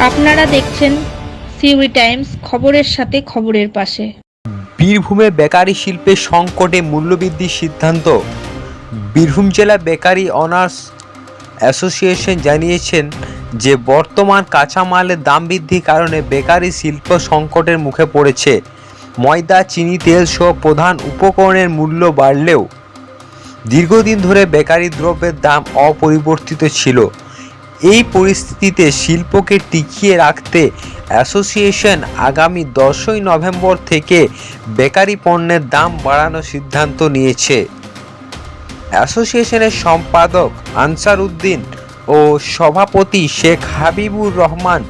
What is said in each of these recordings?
আপনারা দেখছেন সিউড়ি টাইমস, খবরের সাথে খবরের পাশে। বীরভূমে বেকারি শিল্পের সংকটে মূল্যবৃদ্ধির সিদ্ধান্ত। বীরভূম জেলা বেকারি অনার্স অ্যাসোসিয়েশন জানিয়েছেন যে বর্তমান কাঁচামালের দাম বৃদ্ধির কারণে বেকারি শিল্প সংকটের মুখে পড়েছে। ময়দা, চিনি, তেল সহ প্রধান উপকরণের মূল্য বাড়লেও দীর্ঘদিন ধরে বেকারি দ্রব্যের দাম অপরিবর্তিত ছিল। এই পরিস্থিতিতে শিল্পকে টিকিয়ে রাখতে অ্যাসোসিয়েশন আগামী 10ই নভেম্বর থেকে বেকারি পণ্যের দাম বাড়ানোর সিদ্ধান্ত নিয়েছে। অ্যাসোসিয়েশনের সম্পাদক আনসার উদ্দিন ও সভাপতি শেখ হাবিবুর রহমান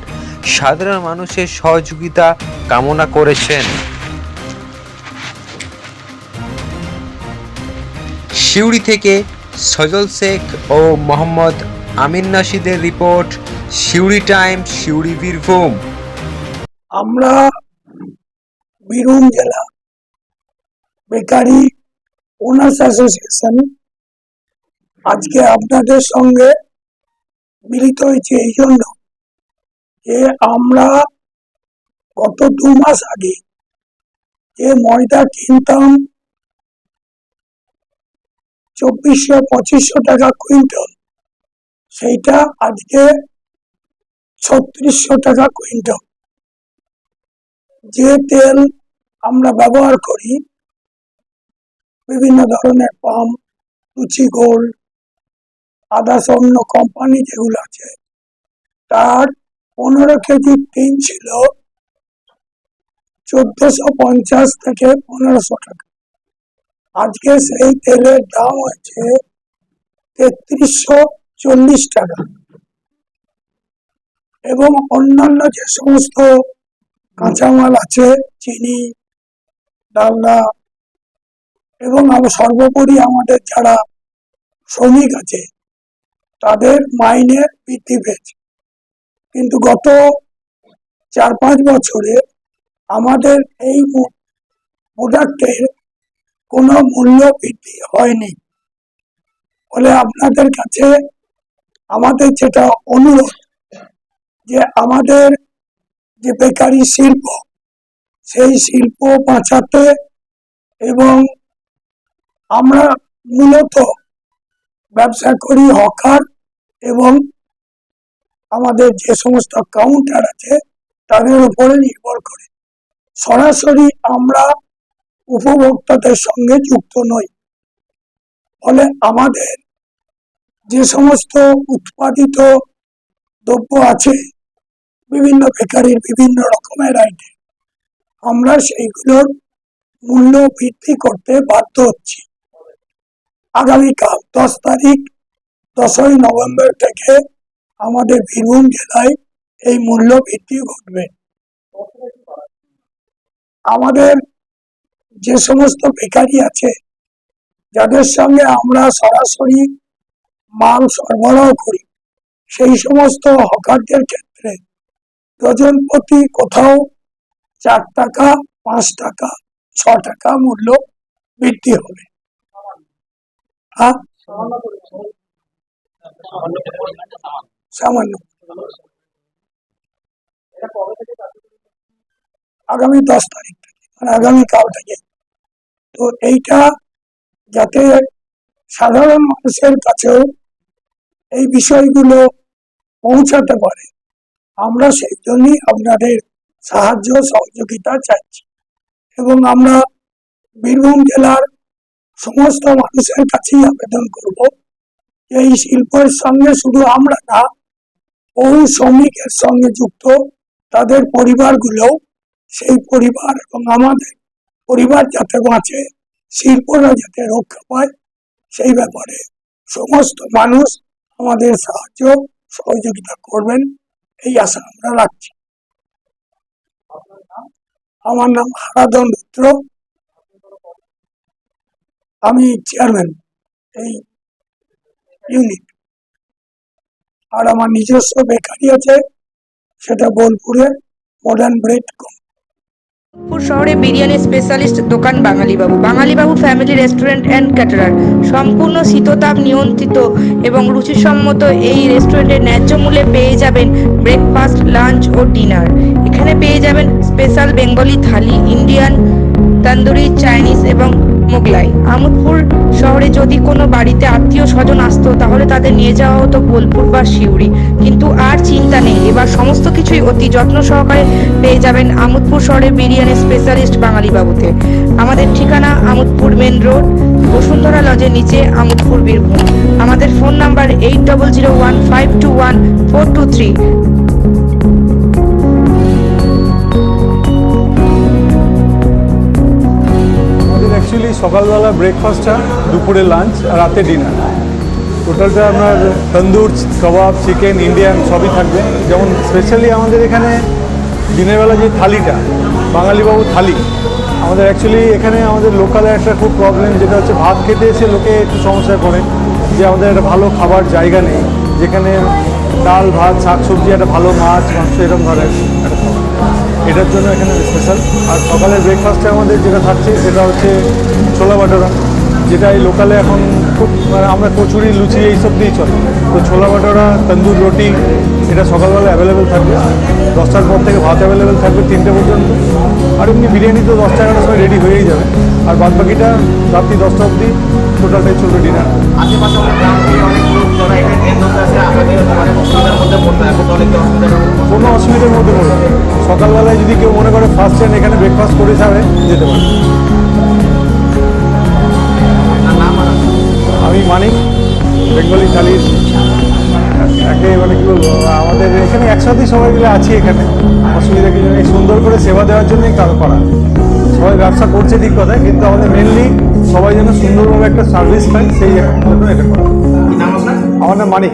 সাধারণ মানুষের সহযোগিতা কামনা করেছেন। সিউড়ি থেকে সজল শেখ ও মোহাম্মদ আমিন নাশিদের রিপোর্ট, সিউড়ি টাইমস, সিউড়ি, বীরভূম। আমরা বীরভূম জেলা বেকারি ওনার্স অ্যাসোসিয়েশন আজকে আপনাদের সঙ্গে মিলিত হয়েছে এই জন্য যে আমরা গত 2 মাস আগে যে ময়দা কিনতাম 2400-2500 টাকা কুইন্টাল, সেইটা আজকে 3600 টাকা কুইন্টাল। যে তেল আমরা ব্যবহার করি, বিভিন্ন ধরনের পাম্প, রুচি গোল্ড, আদার্স অন্য কোম্পানি যেগুলো আছে, তার 15 কেজি টিন ছিল 1450 থেকে 1500 টাকা। আজকে সেই তেলের দাম হচ্ছে 3340 টাকা। এবং অন্যান্য যে সমস্ত কাঁচামাল আছে, চিনি, ডালডা, এবং সর্বোপরি আমাদের যারা শ্রমিক আছে তাদের মাইনে বৃদ্ধি পেয়েছে। কিন্তু গত 4-5 বছরে আমাদের এই প্রোডাক্টের কোনো মূল্য বৃদ্ধি হয়নি। ফলে আপনাদের কাছে আমাদের যেটা অনুরোধ, যে আমাদের যে বেকারি শিল্প, সেই শিল্প বাঁচাতে, এবং আমরা মূলত ব্যবসা করি হকার এবং আমাদের যে সমস্ত কাউন্টার আছে তাদের উপরে নির্ভর করে, সরাসরি আমরা উপভোক্তাদের সঙ্গে যুক্ত নই। ফলে আমাদের যে সমস্ত উৎপাদিত দ্রব্য আছে, বিভিন্ন বেকারির বিভিন্ন রকমের আইটেম, আমরা সেইগুলোর মূল্য বৃদ্ধি করতে বাধ্য হচ্ছি। আগামীকাল 10 তারিখ, 10ই নভেম্বর থেকে আমাদের বীরভূম জেলায় এই মূল্য বৃদ্ধি ঘটবে। আমাদের যে সমস্ত বেকারি আছে, যাদের সঙ্গে আমরা সরাসরি মাল সরবরাহ করি, সেই সমস্ত হকারদের ক্ষেত্রে ডজন প্রতি কোথাও 4 টাকা, 5 টাকা, 6 টাকা মূল্য বৃদ্ধি হবে। সামান্য। আগামী 10 তারিখ থেকে, মানে আগামীকাল থেকে। তো এইটা যাতে সাধারণ মানুষের কাছেও এই বিষয়গুলো পৌঁছাতে পারে, আমরা সেই জন্যই আপনাদের সাহায্য সহযোগিতা চাইছি। এবং আমরা বীরভূম জেলার সমস্ত মানুষের কাছেই আবেদন করব, এই শিল্পের সঙ্গে শুধু আমরা না, বহু শ্রমিকের সঙ্গে যুক্ত তাদের পরিবারগুলো, সেই পরিবার এবং আমাদের পরিবার যাতে বাঁচে, শিল্পরা যাতে রক্ষা পায়, সেই ব্যাপারে সমস্ত মানুষ আমাদের সাহায্য সহযোগিতা করবেন, এই আশা আমরা রাখছি। আমার নাম হারাধন মিত্র, আমি চেয়ারম্যান এই ইউনিট। আর আমার নিজস্ব বেকারি আছে, সেটা বোলপুরে মডার্ন ব্রেড। মেদিনীপুর শহরে বিরিয়ানি স্পেশালিস্ট দোকান বাঙালিবাবু। বাঙালিবাবু ফ্যামিলি রেস্টুরেন্ট অ্যান্ড ক্যাটারার। সম্পূর্ণ শীততাপ নিয়ন্ত্রিত এবং রুচিসম্মত এই রেস্টুরেন্টে ন্যায্য মূল্যে পেয়ে যাবেন ব্রেকফাস্ট, লাঞ্চ ও ডিনার। এখানে পেয়ে যাবেন স্পেশাল বেঙ্গলি থালি, ইন্ডিয়ান, তন্দুরি, চাইনিজ এবং মোগলাই। আমোদপুর শহরে যদি কোনো বাড়িতে আত্মীয় স্বজন আসতো তাহলে তাদের নিয়ে যাওয়া হতো বোলপুর বা সিউড়ি, কিন্তু আর চিন্তা নেই, এবার সমস্ত কিছুই অতি যত্ন সহকারে পেয়ে যাবেন আমোদপুর শহরের বিরিয়ানি স্পেশালিস্ট বাঙালিবাবুতে। আমাদের ঠিকানা আমোদপুর মেন রোড, বসুন্ধরা লজের নিচে, আমোদপুর, বীরভূম। আমাদের ফোন নাম্বার 8001521423। আমাদের অ্যাকচুয়ালি সকালবেলা ব্রেকফাস্টটা, দুপুরে লাঞ্চ আর রাতে ডিনার। টোটালটা আপনার তন্দুর, কাবাব, চিকেন, ইন্ডিয়ান সবই থাকবে। যেমন স্পেশালি আমাদের এখানে দিনের বেলা যে থালিটা, বাঙালিবাবু থালি, আমাদের অ্যাকচুয়ালি এখানে আমাদের লোকালে একটা খুব প্রবলেম, যেটা হচ্ছে ভাত খেতে এসে লোকে একটু সমস্যায় পড়ে যে আমাদের একটা ভালো খাবার জায়গা নেই, যেখানে ডাল ভাত শাক সবজি, একটা ভালো মাছ মাংস এরকম ধরনের একটা খাবার। এটার জন্য এখানে স্পেশাল। আর সকালের ব্রেকফাস্টে আমাদের যেটা থাকছে সেটা হচ্ছে ছোলা বাটোরা, যেটা এই লোকালে এখন খুব আমরা কচুরি, লুচি এইসব দিয়েই চলে। তো ছোলা বাটোরা, তন্দুর রুটি, এটা সকালবেলা অ্যাভেলেবেল থাকবে। 10টার পর থেকে ভাত অ্যাভেলেবেল থাকবে 3টে পর্যন্ত। আর এমনি বিরিয়ানি তো 10টা-11টার সময় রেডি হয়েই যাবে। আর বাদ বাকিটা রাত্রি 10টা অবধি টোটালটাই চলবে ডিনার। আশেপাশে অনেক গ্রাম থেকে অনেক লোক যারা এখানে কেন্দ্র আছে আপনাদের মানে অসুবিধার মধ্যে পড়বে, এখন তো অনেক অসুবিধার মধ্যে পড়বে। কোনো অসুবিধার মধ্যে পড়বে না। সকালবেলায় যদি কেউ মনে করে ফার্স্ট টাইম এখানে ব্রেকফাস্ট করে যাবে, যেতে পারে। আপনার নাম আর আমি মানিক, বেঙ্গলি থালির একে মানে কি বলবো, আমাদের এখানে একসাথেই সবাই মিলে আছি এখানে। অসুবিধা কিছু নেই, সুন্দর করে সেবা দেওয়ার জন্যই কাজ করা। সবাই ব্যবসা করছে ঠিক কথা, কিন্তু আমাদের মেনলি সবাই যেন সুন্দরভাবে একটা সার্ভিস পায়, সেই জন্য এটা করা। কি নাম আপনার? আমার নাম মানিক।